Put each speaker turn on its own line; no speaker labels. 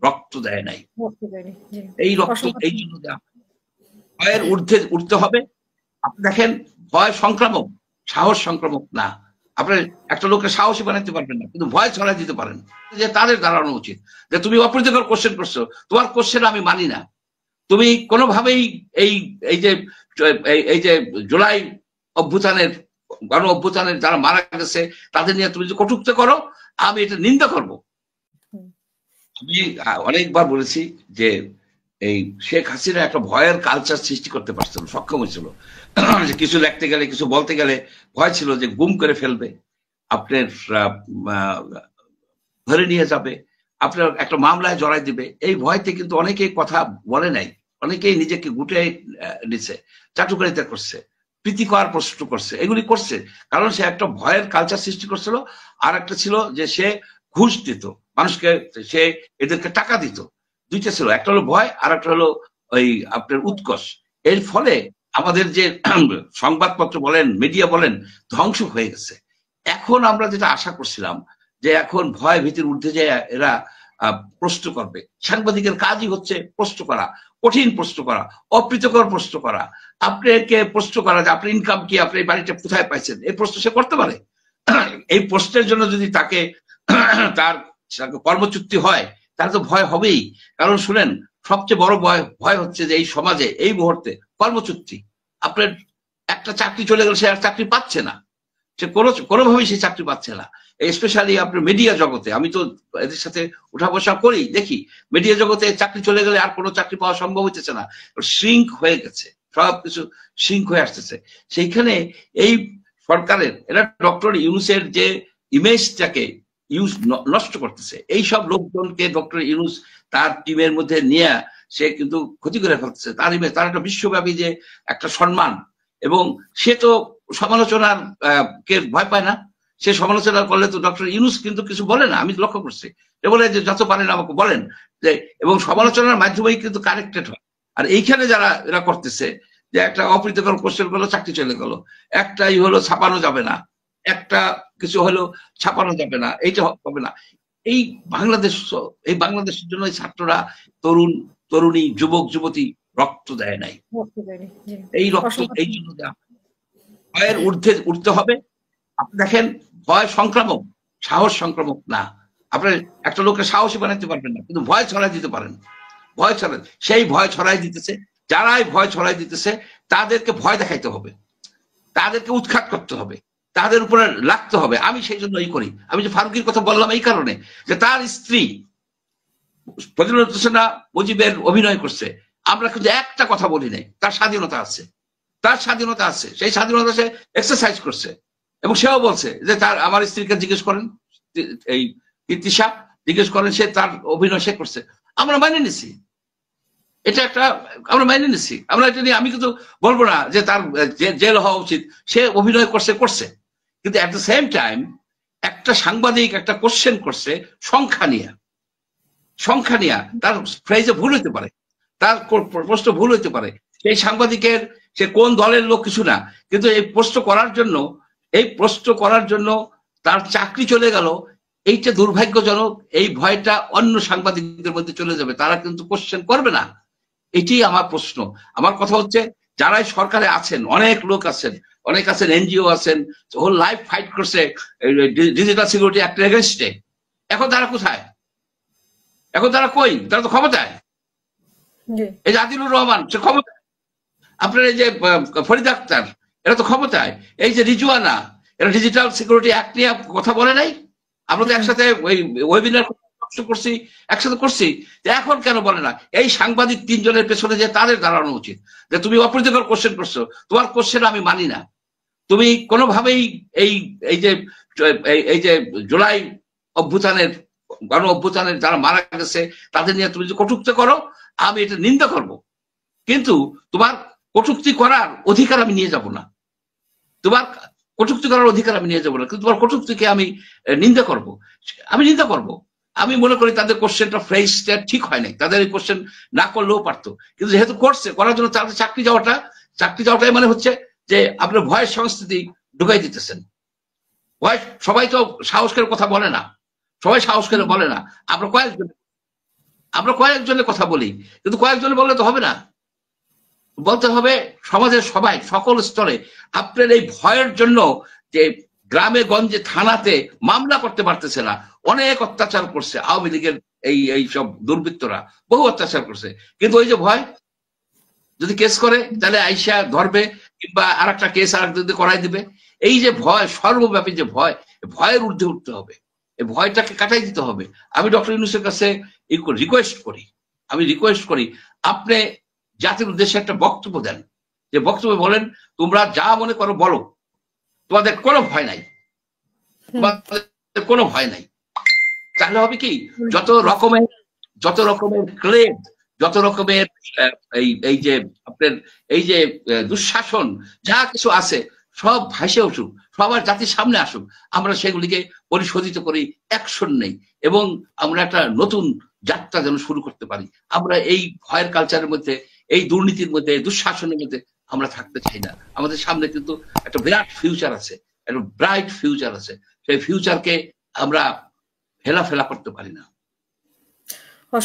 রক্ত দেয় নাই। এই রক্ত এই জন্য দেওয়া ভয়ের ঊর্ধ্বে উঠতে হবে। আপনি দেখেন ভয় সংক্রামক, সাহস সংক্রামক না। আপনার একটা লোককে সাহসী বানাতে পারবেন না, কিন্তু ভয় ছড়াই দিতে পারেন। যে তাদের দাঁড়ানো উচিত যে তুমি অপ্রীতিকর কোশ্চেন করছো, তোমার কোশ্চেন আমি মানি না। তুমি কোনোভাবেই এই এই যে এই যে জুলাই অভ্যুত্থানের গণ অভ্যুত্থানের যারা মারা গেছে তাদের নিয়ে তুমি যে কটূক্তি করো, আমি এটা নিন্দা করব। আমি অনেকবার বলেছি যে এই শেখ হাসিনা একটা ভয়ের কালচার সৃষ্টি করতে পারছিল, সক্ষম হয়েছিল। যে কিছু লিখতে গেলে কিছু বলতে গেলে ভয় ছিল যে গুম করে ফেলবে, আপনার ধরে নিয়ে যাবে, আপনার একটা মামলায় জড়াই দিবে। এই ভয়তে কিন্তু অনেকেই কথা বলে নাই, অনেকেই নিজেকে গুটে নিচ্ছে, চাটুকারিতা করছে, প্রীতিকর প্রশ্ন করছে, এগুলি করছে কারণ সে একটা ভয়ের কালচার সৃষ্টি করছিল। আর একটা ছিল যে সে ঘুষ দিত মানুষকে, সে এদেরকে টাকা দিত। দুইটা ছিল, একটা হলো ভয় আর একটা হলো ওই আপনার উৎকর্ষ। এর ফলে আমাদের যে সংবাদপত্র বলেন, মিডিয়া বলেন, ধ্বংস হয়ে গেছে। এখন আমরা যেটা আশা করছিলাম যে এখন ভয় ভীতির ঊর্ধ্বে যে এরা প্রশ্ন করবে। সাংবাদিকের কাজই হচ্ছে প্রশ্ন করা, কঠিন প্রশ্ন করা, অপ্রীতিকর প্রশ্ন করা, আপনাকে প্রশ্ন করা যে আপনার ইনকাম কি, আপনি এই বাড়িটা কোথায় পাইছেন, এই প্রশ্ন সে করতে পারে। এই প্রশ্নের জন্য যদি তাকে তার কর্মচ্যুতি হয় তাহলে তো ভয় হবেই। কারণ শুনেন, সবচেয়ে বড় ভয় হচ্ছে যে এই সমাজে এই মুহূর্তে কর্মচ্যুতি। আপনার একটা চাকরি চলে গেলে সে আর চাকরি পাচ্ছে না, সে কোনোভাবেই সে চাকরি পাচ্ছে না। স্পেশালি আপনার মিডিয়া জগতে, আমি তো এদের সাথে উঠা বসা করি, দেখি মিডিয়া জগতে চাকরি চলে গেলে আর কোনো চাকরি পাওয়া সম্ভব হইতেছে না, শ্রিঙ্ক হয়ে গেছে, সবকিছু শ্রিঙ্ক হয়ে আসতেছে। সেইখানে এই সরকারের এরা ডক্টর ইউনূসের যে ইমেজটাকে নষ্ট করতেছে। এই সব লোকজনকে ডক্টর ইউনূস তার টিমের মধ্যে নিয়ে সে কিন্তু ক্ষতি করে ফেলতেছে তার ইমেজ, তার একটা বিশ্বব্যাপী যে একটা সম্মান। এবং সে তো সমালোচনার কে ভয় পায় না, সে সমালোচনা করলে তো ডক্টর ইউনূস কিন্তু কিছু বলে না, আমি লক্ষ্য করছি। সে বলে যে যত পারেন আমাকে বলেন, যে এবং সমালোচনার মাধ্যমেই কিন্তু কারেক্টেড হয়। আর এইখানে যারা এরা করতেছে যে একটা অপ্রীতিকর কোশ্চেন করলো, চাকরি চলে গেল, একটাই হলো ছাপানো যাবে না, একটা কিছু হলো ছাপানো যাবে না, এইটা হবে না। এই বাংলাদেশের জন্য ছাত্ররা, তরুণ তরুণী, যুবক যুবতী রক্ত দেয় নাই। এই রক্ত এই জন্য দেওয়া ভয়ের ঊর্ধ্বে উঠতে হবে। আপনি দেখেন ভয় সংক্রামক, সাহস সংক্রামক না। আপনার একটা লোককে সাহসী বানাতে পারবেন না, কিন্তু ভয় ছড়াই দিতে পারেন। ভয় ছড়াই, সেই ভয় ছড়াই দিতেছে, যারাই ভয় ছড়াই দিতেছে তাদেরকে ভয় দেখাইতে হবে, তাদেরকে উৎখাত করতে হবে, তাদের উপরে লাগতে হবে। আমি সেই জন্যই করি। আমি যে ফারুকের কথা বললাম এই কারণে যে তার স্ত্রী ফজিলাতুল হোসেনা মুজিবের অভিনয় করছে, আমরা কিন্তু একটা কথা বলি নাই। তার স্বাধীনতা আছে, তার স্বাধীনতা আছে, সেই স্বাধীনতা সে এক্সারসাইজ করছে। এবং সেও বলছে যে তার, আমার স্ত্রীকে জিজ্ঞেস করেন, এই তিশা জিজ্ঞেস করেন, সে তার অভিনয় সে করছে, আমরা মানিয়ে নিছি। এটা একটা আমরা মাইনে নিচ্ছি, আমরা এটা নিয়ে আমি কিন্তু বলবো না যে তার জেল হওয়া উচিত, সে অভিনয় করছে। কিন্তু এট দ্য সেম টাইম একটা সাংবাদিক একটা কোশ্চেন করছে সংখ্যা নিয়ে, তার ফ্রেজে ভুল হইতে পারে, তার প্রশ্ন ভুল হইতে পারে। সেই সাংবাদিকের সে কোন দলের লোক কিছু না, কিন্তু এই প্রশ্ন করার জন্য তার চাকরি চলে গেল, এইটা দুর্ভাগ্যজনক। এই ভয়টা অন্য সাংবাদিকদের মধ্যে চলে যাবে, তারা কিন্তু কোশ্চেন করবে না। এটি আমার প্রশ্ন। আমার কথা হচ্ছে যারাই সরকারে আছেন, অনেক লোক আছেন, অনেক আছেন, এনজিও আছেন, হোল লাইফ ফাইট করছে ডিজিটাল সিকিউরিটি অ্যাক্টের এগেইনস্টে। এখন তারা কোথায়? এখন তারা কই? তারা তো ক্ষমতায়। এই যে আদিলুর রহমান, সে ক্ষমতায়। আপনার এই যে ফরিদ আক্তার, এরা তো ক্ষমতায়। এই যে রিজওয়ানা, এরা ডিজিটাল সিকিউরিটি অ্যাক্ট নিয়ে কথা বলে নাই? আমরা তো একসাথে ওই ওয়েবিনার করছি, একসাথে করছি, এখন কেন বলে না? এই সাংবাদিক তিনজনের পেছনে যে তাদের দাঁড়ানো উচিত যে তুমি অপ্রীতিকর কোশ্চেন করছো, তোমার কোশ্চেন আমি মানি না। তুমি কোনোভাবেই এই যে জুলাই অভ্যুত্থানের গণ অভ্যুত্থানের যারা মারা গেছে তাদের নিয়ে তুমি যে কটূক্তি করো, আমি এটা নিন্দা করব। কিন্তু তোমার কটূক্তি করার অধিকার আমি নিয়ে যাব না, তোমার কটূক্তি করার অধিকার আমি নিয়ে যাবো না, কিন্তু তোমার কটূক্তিকে আমি নিন্দা করব। আমি মনে করি তাদের কোশ্চেনটা ফ্রেজটা ঠিক হয় নাই, তাদের এই কোশ্চেন না করলেও পারতো। কিন্তু যেহেতু করছে, করার জন্য তাদের চাকরি যাওয়াটাই মানে হচ্ছে যে আপনার ভয়ের সংস্কৃতি ঢুকাই দিতেছেন। ভয়, সবাই তো সাহস করে কথা বলে না, সবাই সাহস করে বলে না। আমরা আমরা কয়েকজনের কথা বলি, কিন্তু কয়েকজনে বললে তো হবে না, বলতে হবে সমাজের সবাই, সকল স্তরে। আপনার এই ভয়ের জন্য যে গ্রামে গঞ্জে থানাতে মামলা করতে পারতেছে না, অনেক অত্যাচার করছে আওয়ামী লীগের এই সব দুর্বৃত্তরা, বহু অত্যাচার করছে, কিন্তু ওই যে ভয়, যদি কেস করে তাহলে আইসা ধরবে, কিংবা আর একটা কেস আর যদি করাই দিবে। এই যে ভয়, সর্বব্যাপী যে ভয়, ভয়ের ঊর্ধ্বে উঠতে হবে, এই ভয়টাকে কাটাই দিতে হবে। আমি ডক্টর ইউনূসের কাছে রিকোয়েস্ট করি, আপনি জাতির উদ্দেশ্যে একটা বক্তব্য দেন, যে বক্তব্য বলেন তোমরা যা মনে করো বলো, তোমাদের কোনো ভয় নাই, কোনো ভয় নাই। তাহলে হবে কি, যত রকমের ক্লেম, যত রকমের এই যে আপনার এই যে দুঃশাসন যা কিছু আছে সব ভাসে উঠুক, সবার জাতির সামনে আসুক, আমরা সেগুলিকে পরিশোধিত করি, অ্যাকশন নেই, এবং আমরা একটা নতুন যাত্রা যেন শুরু করতে পারি। আমরা এই ভয়ের কালচারের মধ্যে, এই দুর্নীতির মধ্যে, দুঃশাসনের মধ্যে আমরা থাকতে চাই না। আমাদের সামনে কিন্তু একটা বিরাট ফিউচার আছে, একটা ব্রাইট ফিউচার আছে, সেই ফিউচারকে আমরা হেলাফেলা করতে পারি না।